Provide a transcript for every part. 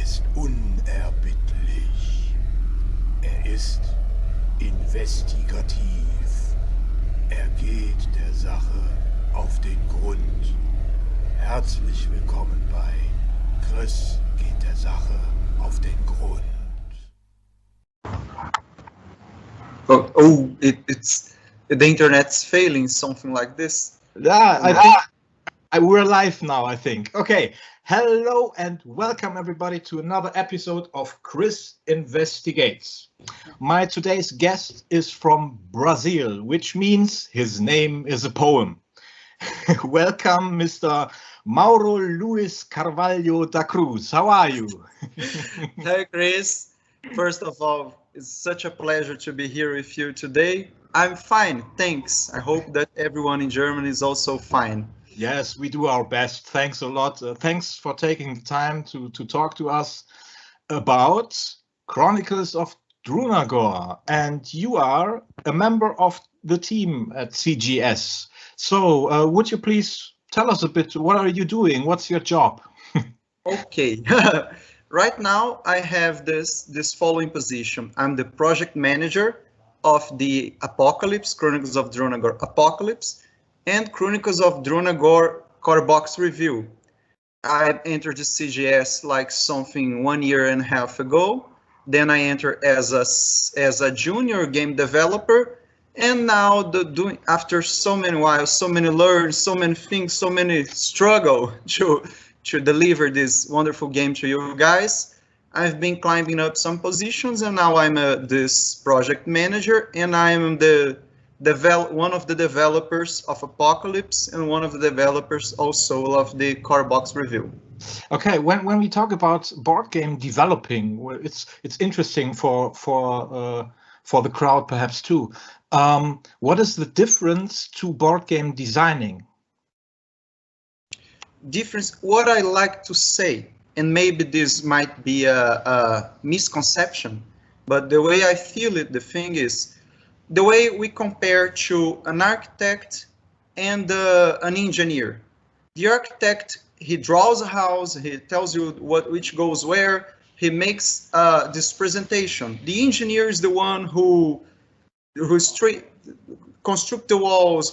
ist unerbittlich. Er ist investigativ. Er geht der Sache auf den Grund. Herzlich willkommen bei Cruz geht der Sache auf den Grund. It's the internet's failing, something like this. Yeah, we're live now, I think. Okay, hello and welcome everybody to another episode of Chris Investigates. My today's guest is from Brazil, which means his name is a poem. Welcome, Mr. Mauro Luis Carvalho da Cruz. How are you? Hi, Chris. First of all, it's such a pleasure to be here with you today. I'm fine, thanks. I hope that everyone in Germany is also fine. Yes, we do our best. Thanks a lot. Thanks for taking the time to talk to us about Chronicles of Drunagor. And you are a member of the team at CGS. So would you please tell us a bit, what are you doing? What's your job? Okay. Right now, I have this following position. I'm the project manager of the Apocalypse, Chronicles of Drunagor Apocalypse, and Chronicles of Drunagor core box review. I entered the CGS like something 1.5 years ago. Then I entered as a junior game developer, and now after so many whiles, so many learns, so many things, so many struggle to deliver this wonderful game to you guys, I've been climbing up some positions, and now I'm this project manager, and I'm one of the developers of Apocalypse and one of the developers also of the core box review. Okay, when we talk about board game developing, well, it's interesting for the crowd perhaps too. What is the difference to board game designing? Difference, what I like to say, and maybe this might be a misconception, but the way I feel it, the thing is, the way we compare to an architect and an engineer. The architect, he draws a house, he tells you which goes where, he makes this presentation. The engineer is the one who construct the walls,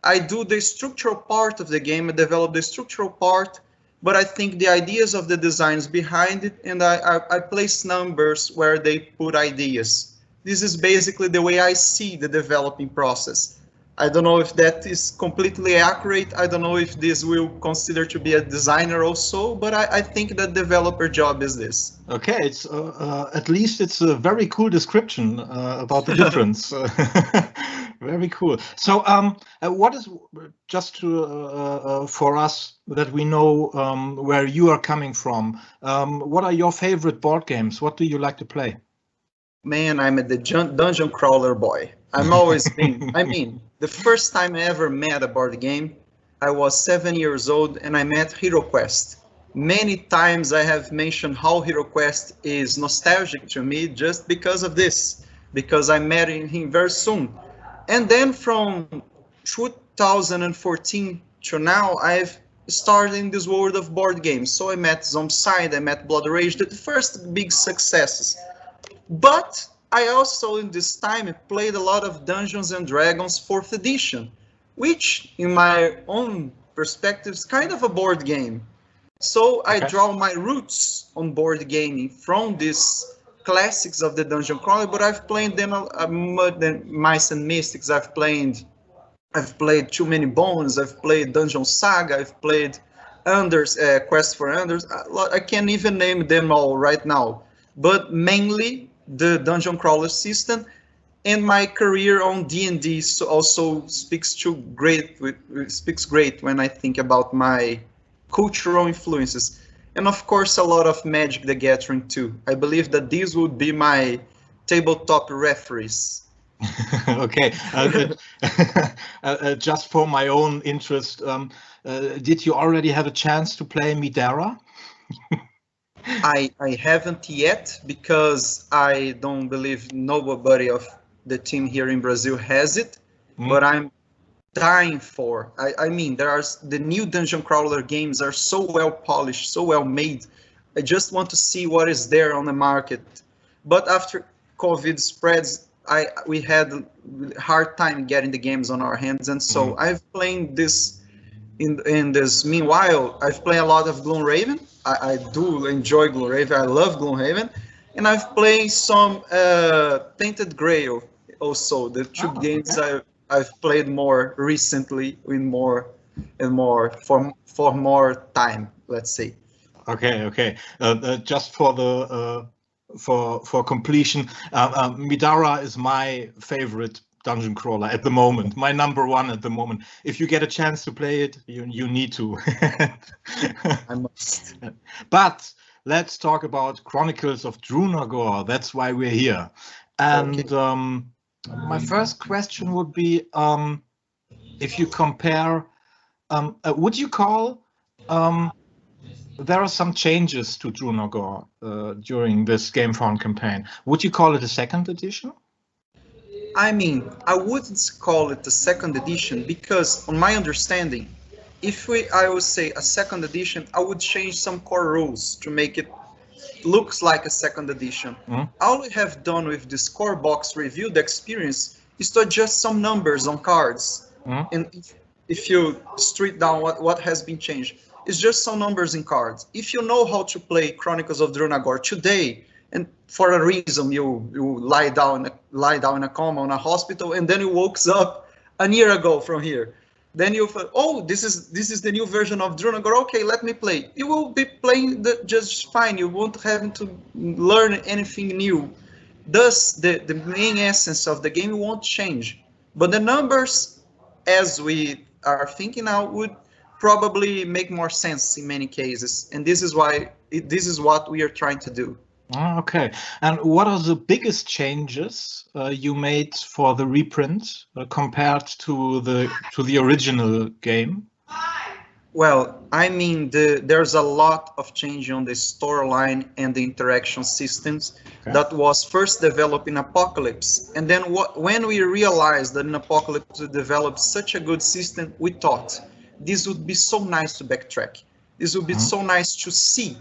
I do the structural part of the game, I develop the structural part, but I think the ideas of the designs behind it, and I place numbers where they put ideas. This is basically the way I see the developing process. I don't know if that is completely accurate. I don't know if this will consider to be a designer also, but I think that developer job is this. Okay, it's at least it's a very cool description about the difference. Very cool. So, what is just to for us that we know where you are coming from? What are your favorite board games? What do you like to play? Man, I'm a dungeon crawler boy. I'm always been. I mean, the first time I ever met a board game, I was 7 years old and I met Hero Quest. Many times I have mentioned how Hero Quest is nostalgic to me just because of this, because I met him very soon. And then from 2014 to now, I've started in this world of board games. So I met Zombicide, I met Blood Rage, the first big successes. But I also, in this time, played a lot of Dungeons and Dragons 4th edition, which, in my own perspective, is kind of a board game. So I draw my roots on board gaming from these classics of the dungeon crawler, but I've played them more than Mice and Mystics. I've played Too Many Bones. I've played Dungeon Saga. I've played Quest for Unders. I can't even name them all right now, but mainly the dungeon crawler system, and my career on D&D also speaks great when I think about my cultural influences. And of course, a lot of Magic the Gathering too. I believe that these would be my tabletop referees. Okay, just for my own interest, did you already have a chance to play Midara? I haven't yet, because I don't believe nobody of the team here in Brazil has it, but I'm dying for. I mean, the new dungeon crawler games are so well polished, so well made. I just want to see what is there on the market. But after COVID spreads, we had a hard time getting the games on our hands, and so I've played this in this meanwhile. I've played a lot of Gloomhaven. I do enjoy Gloomhaven. I love Gloomhaven, and I've played some Tainted Grail also. The two games I've played more recently in more for more time, let's say. Okay. Just for the for completion, Midara is my favorite dungeon crawler at the moment, my number one at the moment. If you get a chance to play it, you need to. I must. But let's talk about Chronicles of Drunagor. That's why we're here. And my first question would be, if you compare, would you call, there are some changes to Drunagor during this Gamefound campaign. Would you call it a second edition? I mean, I wouldn't call it the second edition because, on my understanding, I would say a second edition, I would change some core rules to make it looks like a second edition. All we have done with this core box review, the experience, is to adjust some numbers on cards. And if you strip down what has been changed, it's just some numbers in cards. If you know how to play Chronicles of Drunagor today, and for a reason you lie down in a coma in a hospital, and then you woke up a year ago from here. Then you thought, oh, this is the new version of Drunagor. Okay, let me play. You will be playing just fine. You won't have to learn anything new. Thus, the main essence of the game won't change. But the numbers, as we are thinking now, would probably make more sense in many cases. And this is why this is what we are trying to do. Okay, and what are the biggest changes you made for the reprint compared to the original game? Well, I mean, there's a lot of change on the storyline and the interaction systems that was first developed in Apocalypse. And then when we realized that in Apocalypse we developed such a good system, we thought this would be so nice to backtrack. This would be so nice to see.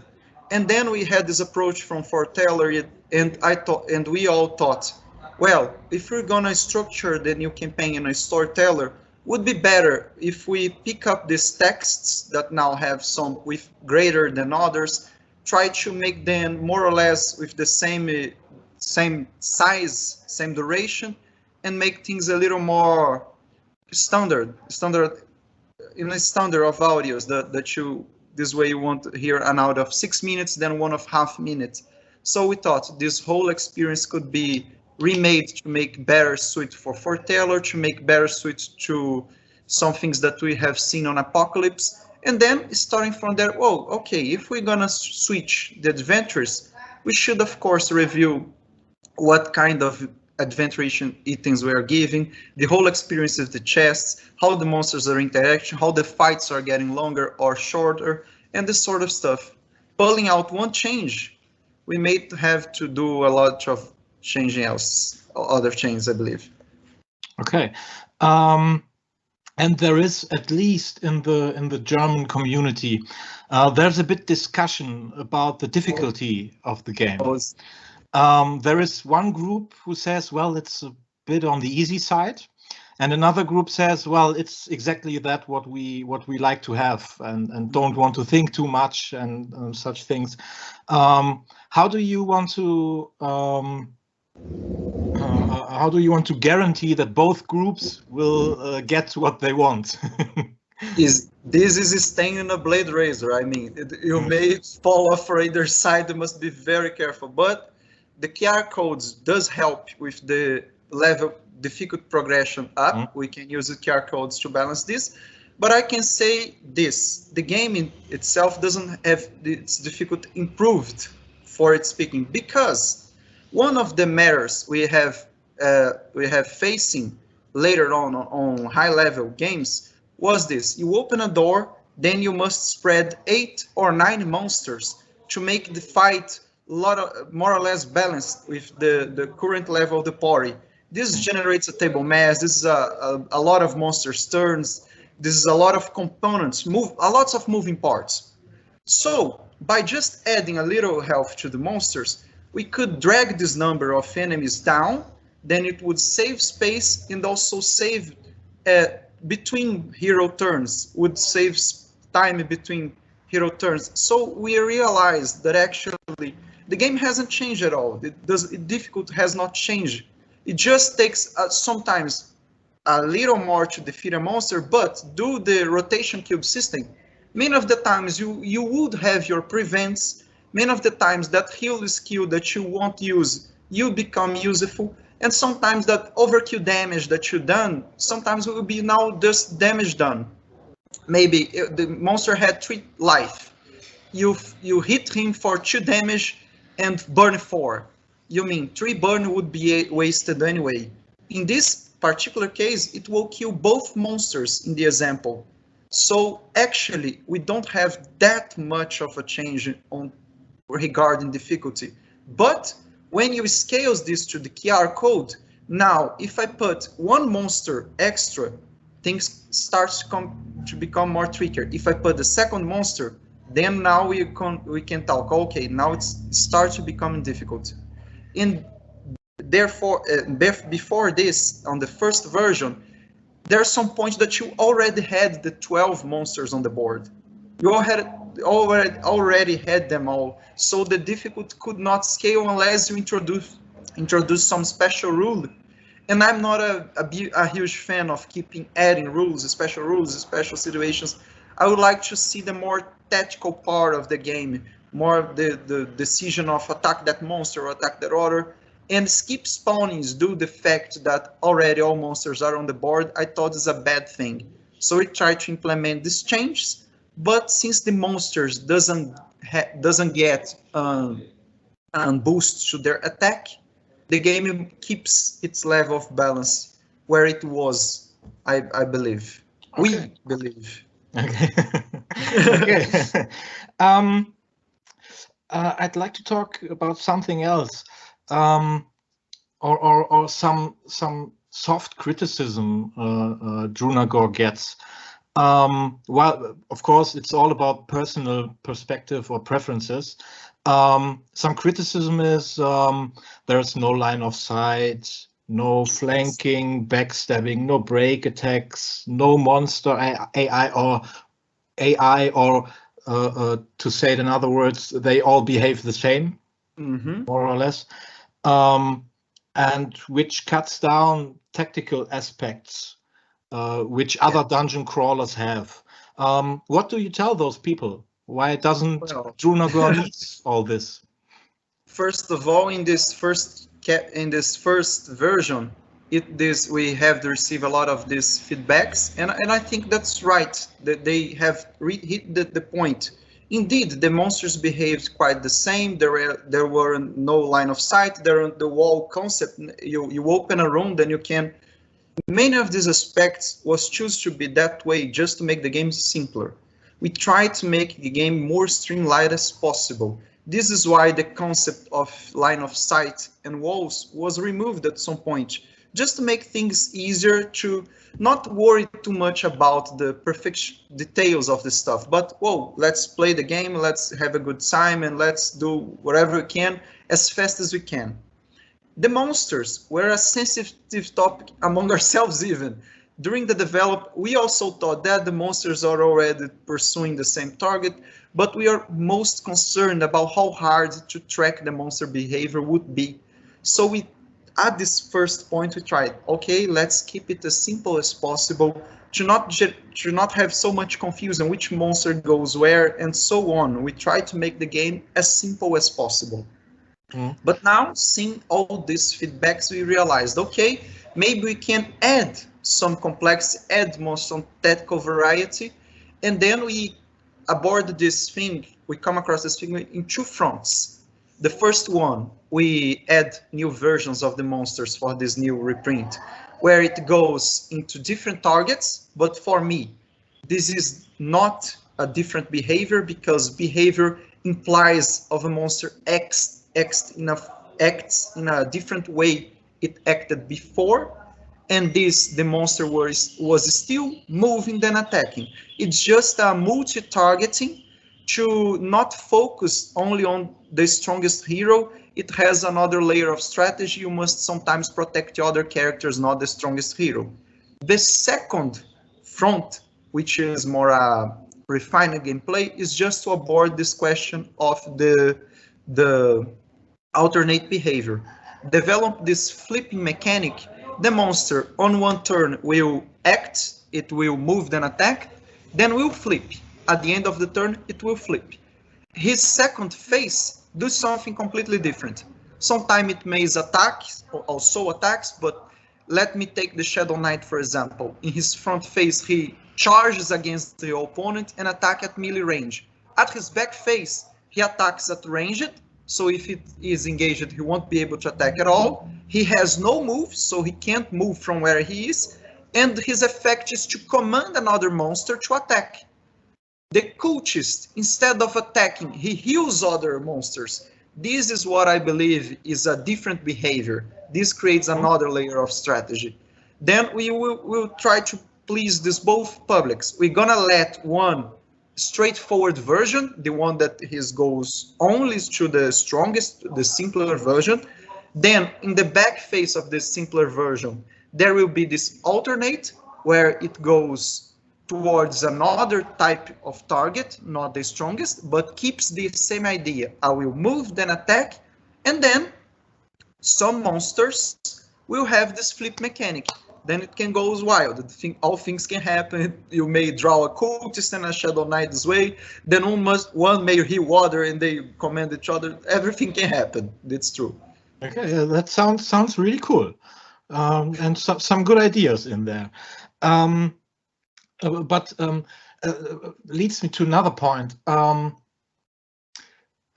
And then we had this approach from Foreteller, and we all thought, well, if we're gonna structure the new campaign in a storyteller, would be better if we pick up these texts that now have some with greater than others, try to make them more or less with the same size, same duration, and make things a little more standard in a standard of audios that you. This way you want to hear an out of 6 minutes, then one of half minutes. So we thought this whole experience could be remade to make better suit for Foreteller, to make better suit to some things that we have seen on Apocalypse. And then starting from there, well, okay, if we're gonna switch the adventures, we should of course review what kind of adventuration items we are giving, the whole experience of the chests, how the monsters are interacting, how the fights are getting longer or shorter, and this sort of stuff. Pulling out one change, we may have to do a lot of changing else, other changes, I believe. Okay, and there is, at least in the German community, there's a bit discussion about the difficulty of the game. There is one group who says, well, it's a bit on the easy side, and another group says, well, it's exactly that what we like to have, and don't want to think too much and such things. How do you want to guarantee that both groups will get what they want? This is staying in a blade razor. I mean, you may fall off for either side. You must be very careful, but the QR codes does help with the level difficult progression up. We can use the QR codes to balance this. But I can say this, the game in itself doesn't have its difficulty improved for its speaking, because one of the matters we have facing later on high level games was this: you open a door, then you must spread 8 or 9 monsters to make the fight more or less balanced with the current level of the party. This generates a table mass. This is a lot of monsters turns. This is a lot of components, lots of moving parts. So by just adding a little health to the monsters, we could drag this number of enemies down, then it would save space and also save between hero turns, would save time between hero turns. So we realized that actually the game hasn't changed at all. The difficulty has not changed. It just takes sometimes a little more to defeat a monster, but do the rotation cube system, many of the times you would have your prevents, many of the times that heal skill that you won't use, you become useful, and sometimes that overkill damage that you done, sometimes will be now just damage done. Maybe the monster had 3 life, you hit him for 2 damage and burn 4. You mean 3 burn would be wasted anyway. In this particular case, it will kill both monsters in the example. So actually, we don't have that much of a change on regarding difficulty. But when you scale this to the QR code, now if I put 1 monster extra, things start to become more trickier. If I put the second monster, then now we can talk. Okay, now it starts to become difficult. And therefore, before this, on the first version, there are some points that you already had the 12 monsters on the board. You already had them all, so the difficulty could not scale unless you introduce some special rule. And I'm not a huge fan of keeping adding rules, special situations. I would like to see the more tactical part of the game, more the decision of attack that monster or attack that other. And skip spawnings due to the fact that already all monsters are on the board, I thought is a bad thing. So we tried to implement these changes, but since the monsters doesn't get a boost to their attack, the game keeps its level of balance where it was, I believe. Okay. We believe. Okay. Okay. I'd like to talk about something else. Or some soft criticism Drunagor gets. Well, of course, it's all about personal perspective or preferences. Some criticism is there's no line of sight, no flanking, backstabbing, no break attacks, no monster AI or to say it in other words, they all behave the same, more or less. And which cuts down tactical aspects, which other dungeon crawlers have. What do you tell those people? Why doesn't Drunagor need all this? First of all, in this first version, we have to receive a lot of these feedbacks, and I think that's right, that they have hit the point. Indeed, the monsters behaved quite the same. There were no line of sight. The wall concept. You open a room, then you can. Many of these aspects was chosen to be that way just to make the game simpler. We tried to make the game more streamlined as possible. This is why the concept of line of sight and walls was removed at some point, just to make things easier, to not worry too much about the perfect details of the stuff, but whoa, let's play the game, let's have a good time, and let's do whatever we can as fast as we can. The monsters were a sensitive topic among ourselves even. During the development, we also thought that the monsters are already pursuing the same target, but we are most concerned about how hard to track the monster behavior would be. So we, at this first point, we tried, okay, let's keep it as simple as possible, to not have so much confusion which monster goes where and so on. We tried to make the game as simple as possible. But now, seeing all these feedbacks, we realized, okay, maybe we can add some complexity, add more some tactical variety, and then we abort this thing, we come across this thing in 2 fronts. The first one, we add new versions of the monsters for this new reprint, where it goes into different targets, but for me, this is not a different behavior, because behavior implies of a monster acts in a different way it acted before, and the monster was still moving then attacking. It's just a multi-targeting, to not focus only on the strongest hero. It has another layer of strategy. You must sometimes protect the other characters, not the strongest hero. The second front, which is more refined gameplay, is just to abort this question of the alternate behavior. Develop this flipping mechanic. The monster on one turn will act, it will move then attack, then will flip. At the end of the turn, it will flip. His second phase do something completely different. Sometimes it may attack, also attacks, but let me take the Shadow Knight for example. In his front phase, he charges against the opponent and attack at melee range. At his back phase, he attacks at ranged, so if it is engaged, he won't be able to attack at all. He has no move, so he can't move from where he is, and his effect is to command another monster to attack. The cultist, instead of attacking, he heals other monsters. This is what I believe is a different behavior. This creates another layer of strategy. Then we'll try to please these both publics. We're gonna let one straightforward version, the one that his goes only to the strongest, the simpler version. Then in the back face of this simpler version, there will be this alternate where it goes towards another type of target, not the strongest, but keeps the same idea. I will move, then attack, and then some monsters will have this flip mechanic. Then it can go wild. All things can happen. You may draw a cultist and a Shadow Knight this way. Then one may heal water and they command each other. Everything can happen. It's true. Okay, that sounds really cool, and some good ideas in there. But leads me to another point.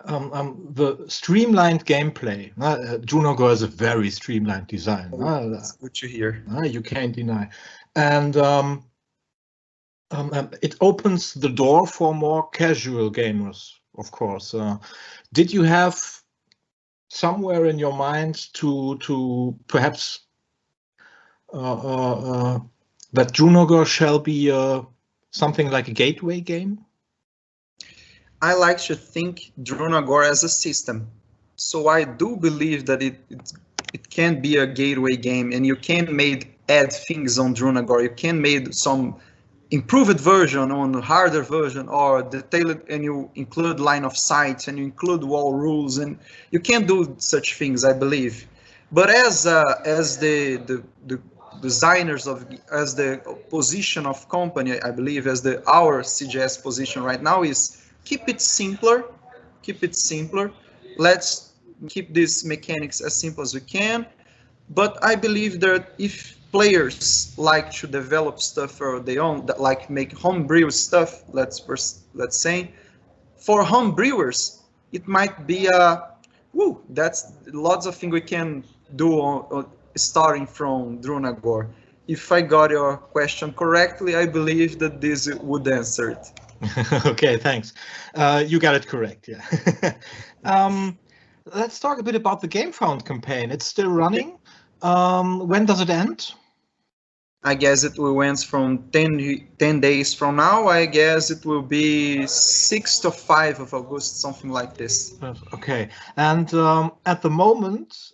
The streamlined gameplay. Drunagor is a very streamlined design. That's good to hear. You can't deny. And it opens the door for more casual gamers, of course. Did you have somewhere in your mind to perhaps that Drunagor shall be something like a gateway game? I like to think Drunagor as a system. So I do believe that it can be a gateway game, and you can add things on Drunagor. You can make some improved version on a harder version, or detailed, and you include line of sight and you include wall rules, and you can do such things, I believe. But as the designers as the position of company, I believe, as our CGS position right now is keep it simpler. Let's keep these mechanics as simple as we can. But I believe that if players like to develop stuff for their own, that like make homebrew stuff, let's say, for homebrewers, it might be that's lots of things we can do starting from Drunagor. If I got your question correctly, I believe that this would answer it. Okay, thanks. You got it correct, yeah. Let's talk a bit about the Gamefound campaign. It's still running. When does it end? I guess it will end from 10 days from now. I guess it will be 6 to 5 of August, something like this. Okay, and at the moment,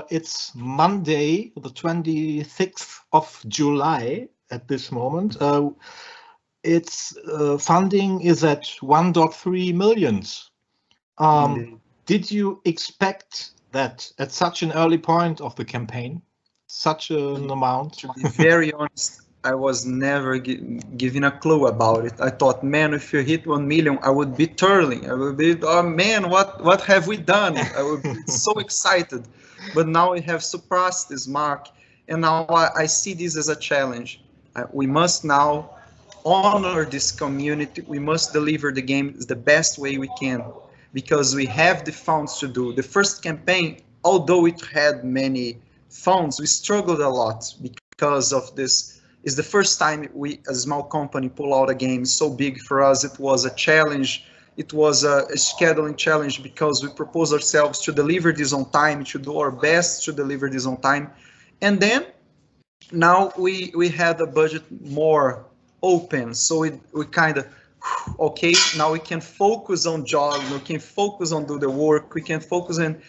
it's Monday, the 26th of July at this moment. Its funding is at 1.3 million. Did you expect that at such an early point of the campaign, such an amount? To be very honest, I was never given a clue about it. I thought, man, if you hit 1 million, I would be twirling. I would be, oh man, what have we done? I would be so excited. But now we have surpassed this mark, and now I see this as a challenge. We must now honor this community. We must deliver the game the best way we can, because we have the funds to do. The first campaign, although it had many funds, we struggled a lot because of this. It's the first time we, a small company, pull out a game so big for us. It was a challenge. It was a scheduling challenge because we proposed ourselves to deliver this on time, to do our best to deliver this on time. And then now we had a budget more open, so we kind of okay, now we can focus on jobs, we can focus on do the work, we can focus on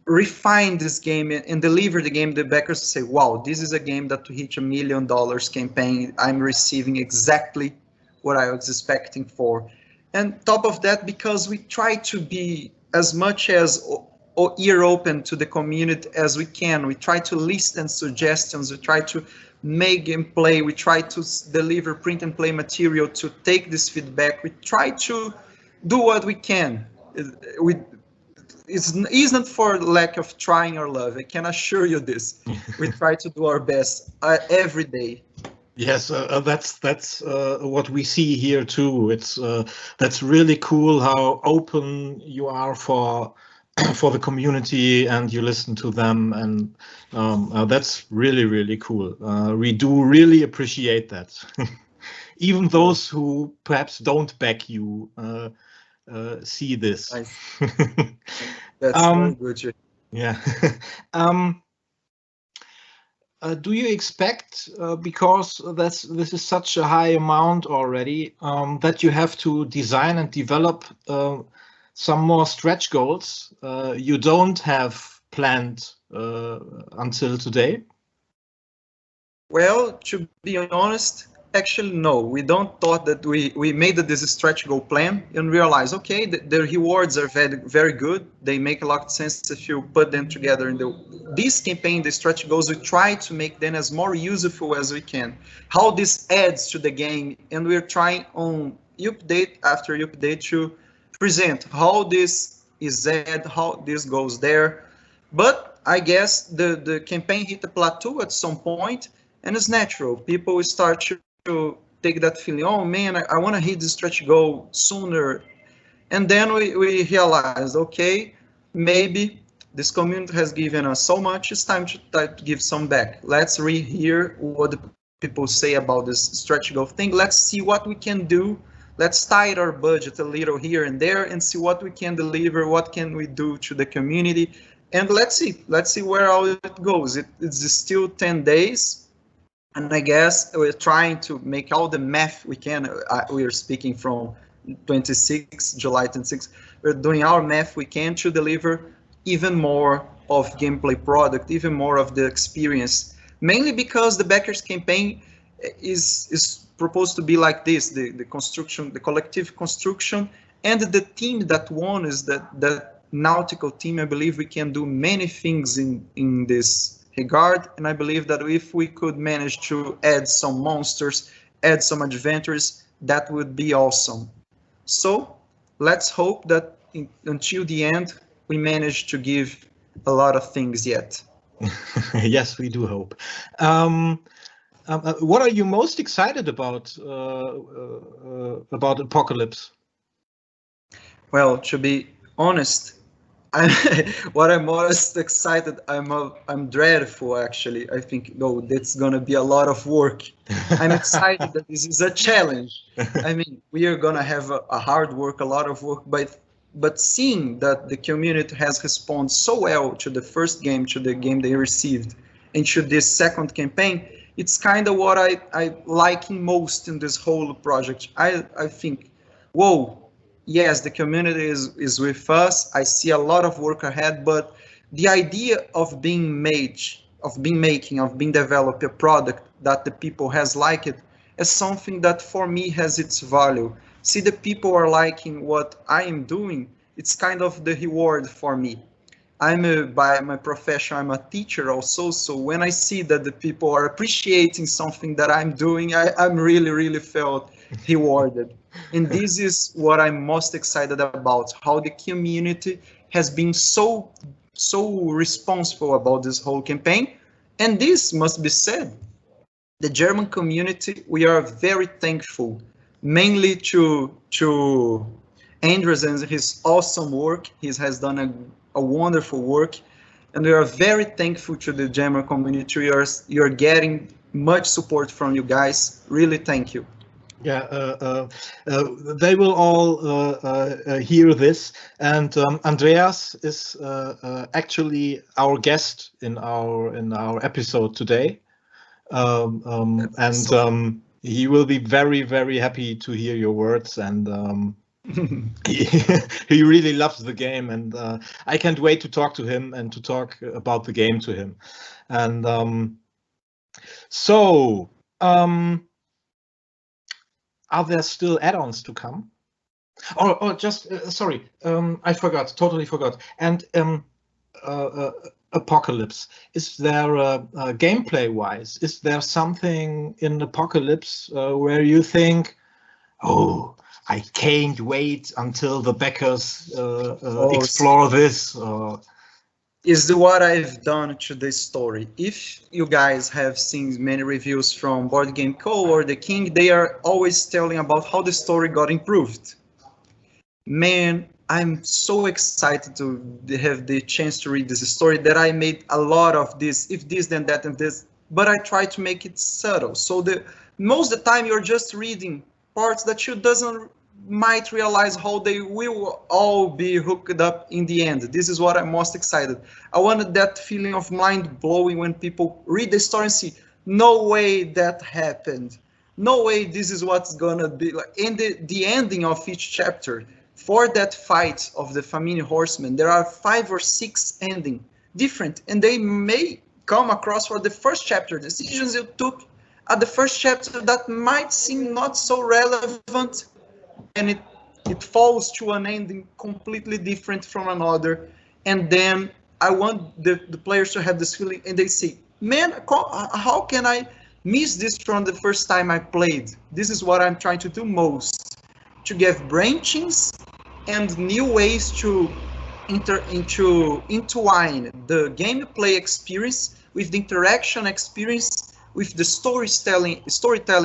refine this game and deliver the game. The backers say, wow, this is a game that to hit $1 million campaign, I'm receiving exactly what I was expecting for. And top of that, because we try to be as much as ear open to the community as we can, we try to listen suggestions, we try to make gameplay, we try to deliver print and play material to take this feedback, we try to do what we can. It's not for lack of trying or love, I can assure you this. We try to do our best every day. Yes, that's what we see here too. It's that's really cool how open you are for the community and you listen to them, and that's really cool. We do really appreciate that. Even those who perhaps don't back you see this. That's very good. Yeah. Do you expect, because this is such a high amount already, that you have to design and develop some more stretch goals you don't have planned until today? Well, to be honest, actually no. We don't thought that we made this stretch goal plan and realized, okay, the rewards are very good. They make a lot of sense if you put them together in this campaign. The stretch goals, we try to make them as more useful as we can. How this adds to the game, and we're trying on update after update to present how this is added, how this goes there. But I guess the campaign hit a plateau at some point, and it's natural. People will start to take that feeling, oh man, I want to hit the stretch goal sooner. And then we realize, okay, maybe this community has given us so much, it's time to give some back. Let's hear what the people say about this stretch goal thing. Let's see what we can do. Let's tighten our budget a little here and there and see what we can deliver, what can we do to the community. And let's see where all it goes. It's still 10 days. And I guess we're trying to make all the math we can. We are speaking from July 26. We're doing our math we can to deliver even more of gameplay product, even more of the experience. Mainly because the backers campaign is proposed to be like this: the construction, the collective construction, and the team that won is that nautical team. I believe we can do many things in this regard, and I believe that if we could manage to add some monsters, add some adventures, that would be awesome. So let's hope that until the end we manage to give a lot of things yet. Yes, we do hope. What are you most excited about Apocalypse? Well, to be honest, what I'm most excited, I'm dreadful actually. I think, no, that's gonna be a lot of work. I'm excited that this is a challenge. I mean, we are gonna have a hard work, a lot of work, but seeing that the community has responded so well to the first game, to the game they received, and to this second campaign, it's kind of what I liking most in this whole project. I think, whoa. Yes, the community is with us. I see a lot of work ahead, but the idea of being developed a product that the people has liked it is something that for me has its value. See, the people are liking what I am doing. It's kind of the reward for me. By my profession, I'm a teacher also. So when I see that the people are appreciating something that I'm doing, I'm really felt rewarded. And this is what I'm most excited about, how the community has been so responsible about this whole campaign. And this must be said, the German community, we are very thankful, mainly to Andres and his awesome work. He has done a wonderful work, and we are very thankful to the German community. You're getting much support from you guys. Really, thank you. Yeah, they will all hear this, and Andreas is actually our guest in our episode today, He will be very, very happy to hear your words, and he really loves the game, and I can't wait to talk to him and to talk about the game to him. And are there still add-ons to come? Oh, just sorry, I forgot, totally forgot. And Apocalypse, is there gameplay-wise? Is there something in Apocalypse where you think, oh, I can't wait until the backers explore this? Is what I've done to the story. If you guys have seen many reviews from Board Game Co. or The King, they are always telling about how the story got improved. Man, I'm so excited to have the chance to read this story that I made a lot of this, if this, then that, and this, but I try to make it subtle. So most of the time you're just reading parts that you might realize how they will all be hooked up in the end. This is what I'm most excited. I wanted that feeling of mind blowing when people read the story and see, no way that happened. No way this is what's gonna be like. In the ending of each chapter, for that fight of the Famine Horsemen, there are 5 or 6 ending different, and they may come across for the first chapter, decisions you took at the first chapter that might seem not so relevant, and it falls to an ending completely different from another. And then I want the players to have this feeling, and they say, man, how can I miss this from the first time I played? This is what I'm trying to do most, to give branchings and new ways to entwine the gameplay experience with the interaction experience, with the storytelling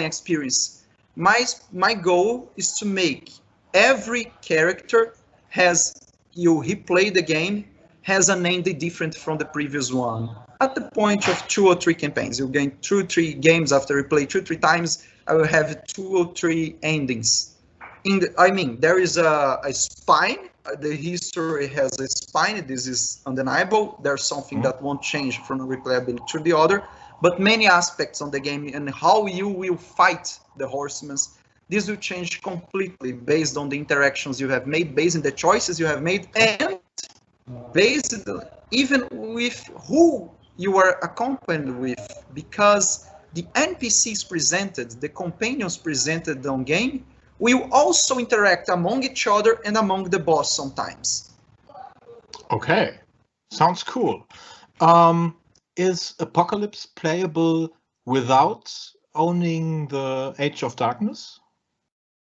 experience. My goal is to make every character he played the game has an ending different from the previous one. At the point of 2 or 3 campaigns, you gain 2 or 3 games after you play 2 or 3 times. I will have 2 or 3 endings. There is a spine. The history has a spine. This is undeniable. There's something that won't change from replayability to the other. But many aspects on the game and how you will fight the horsemen, this will change completely based on the interactions you have made, based on the choices you have made, and based even with who you are accompanied with, because the NPCs presented, the companions presented on game, will also interact among each other and among the boss sometimes. Okay, sounds cool. Is Apocalypse playable without owning the Age of Darkness?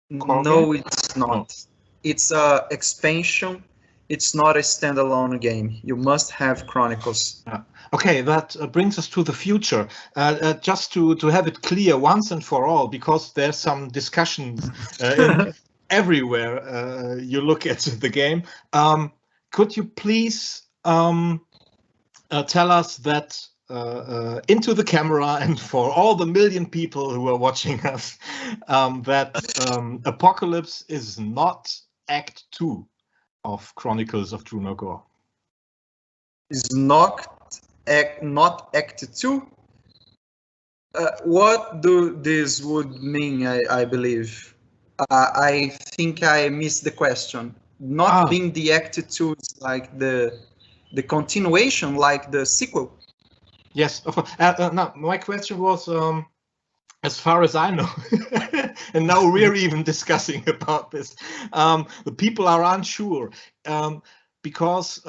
No, it's not. It's an expansion. It's not a standalone game. You must have Chronicles. Okay, that brings us to the future. Just to have it clear once and for all, because there's some discussions everywhere you look at the game. Could you please tell us that into the camera and for all the million people who are watching us, that Apocalypse is not Act 2 of Chronicles of Drunagor? Is not Act 2? What this would mean, I believe? I think I missed the question. Not being the Act 2 is like the continuation, like the sequel. Yes, of course. No, my question was, as far as I know, and now we're even discussing about this, the people are unsure because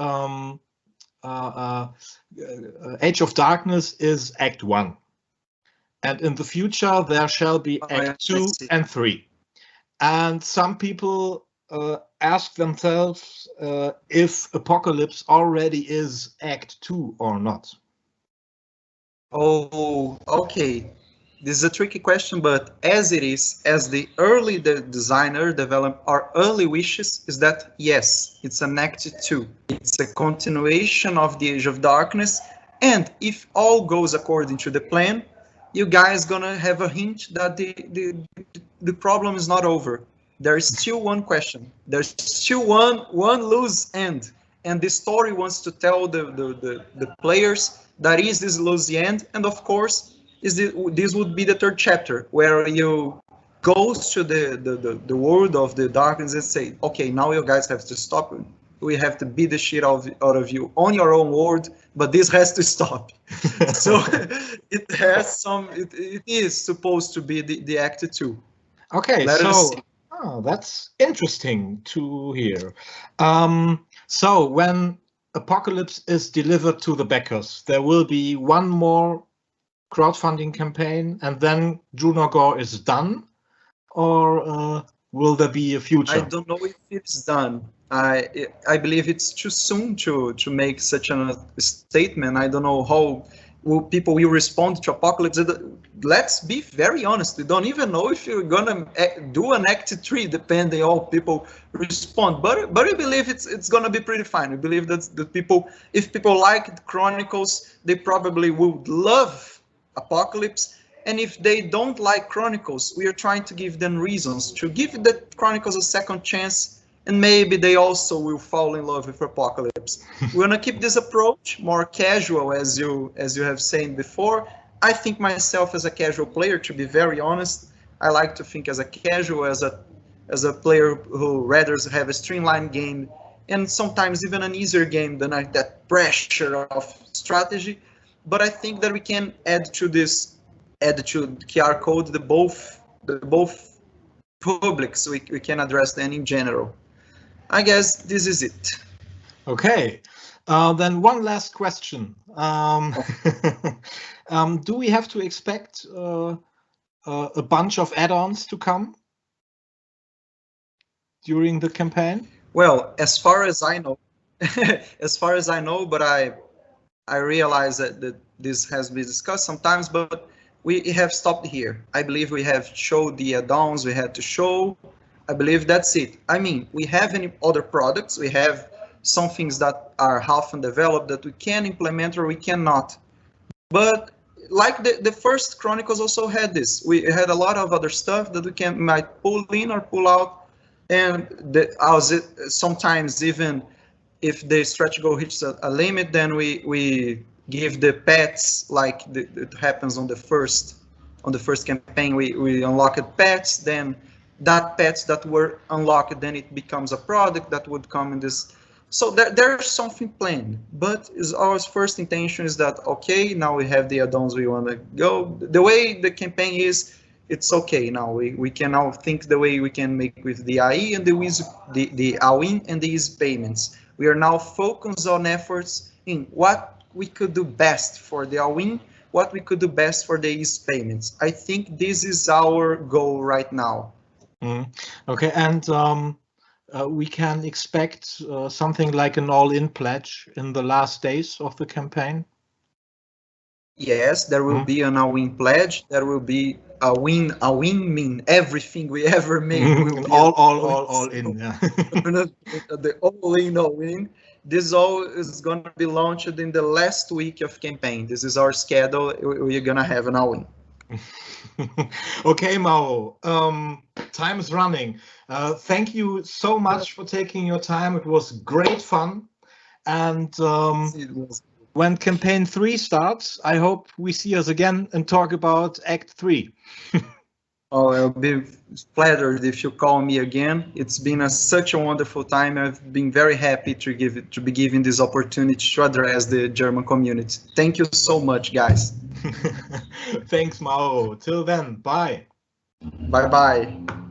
Age of Darkness is Act 1. And in the future, there shall be Act 2 and 3. And some people ask themselves if Apocalypse already is Act 2 or not. Oh, okay. This is a tricky question, but as it is, as the early designer developed, our early wishes is that, yes, it's an Act 2. It's a continuation of the Age of Darkness. And if all goes according to the plan, you guys gonna have a hint that the problem is not over. There is still one question. There's still one loose end. And the story wants to tell the players that is this loose end. And of course, this would be the third chapter, where you goes to the world of the darkness and say, okay, now you guys have to stop. We have to beat the shit out of you on your own world, but this has to stop. So it has some. It is supposed to be the Act 2. Okay, that's interesting to hear. So when Apocalypse is delivered to the backers, there will be one more crowdfunding campaign, and then Drunagor is done, or will there be a future? I don't know if it's done. I believe it's too soon to make such a statement. I don't know how people will respond to Apocalypse. Let's be very honest. We don't even know if you're gonna do an Act 3, depending on how people respond. But I believe it's gonna be pretty fine. We believe that the people, if people like Chronicles, they probably would love Apocalypse. And if they don't like Chronicles, we are trying to give them reasons to give the Chronicles a second chance. And maybe they also will fall in love with Apocalypse. We're gonna keep this approach more casual, as you have said before. I think myself as a casual player, to be very honest, I like to think as a casual, as a player who rather have a streamlined game, and sometimes even an easier game than that pressure of strategy. But I think that we can add to QR code the both publics. We can address them in general. I guess this is it. Okay, then one last question. Do we have to expect a bunch of add-ons to come during the campaign? Well, as far as I know, but I realize that this has been discussed sometimes, but we have stopped here. I believe we have showed the add-ons we had to show. I believe that's it. I mean, we have any other products. We have some things that are half undeveloped that we can implement or we cannot. But like the first Chronicles also had this. We had a lot of other stuff that we might pull in or pull out. And sometimes even if the stretch goal hits a limit, then we give the pets, like it happens on the first campaign. We unlocked pets, then that pets that were unlocked, then it becomes a product that would come in this. So there's something planned, but our first intention is that, okay, now we have the add-ons we want to go. The way the campaign is, it's okay now. We can now think the way we can make with the AI and the AWIN and the easy payments. We are now focused on efforts in what we could do best for the AWIN, what we could do best for the easy payments. I think this is our goal right now. Okay, and we can expect something like an all-in pledge in the last days of the campaign? Yes, there will be an all-in pledge. There will be a win mean everything we ever made. Will be all in, yeah. The all-in. This all is going to be launched in the last week of campaign. This is our schedule. We're going to have an all-in. Okay, Mauro, time is running. Thank you so much for taking your time. It was great fun. And when campaign 3 starts, I hope we see us again and talk about Act 3. Oh, I'll be flattered if you call me again. It's been such a wonderful time. I've been very happy to be given this opportunity to address the German community. Thank you so much, guys. Thanks, Mauro. Till then, bye. Bye-bye.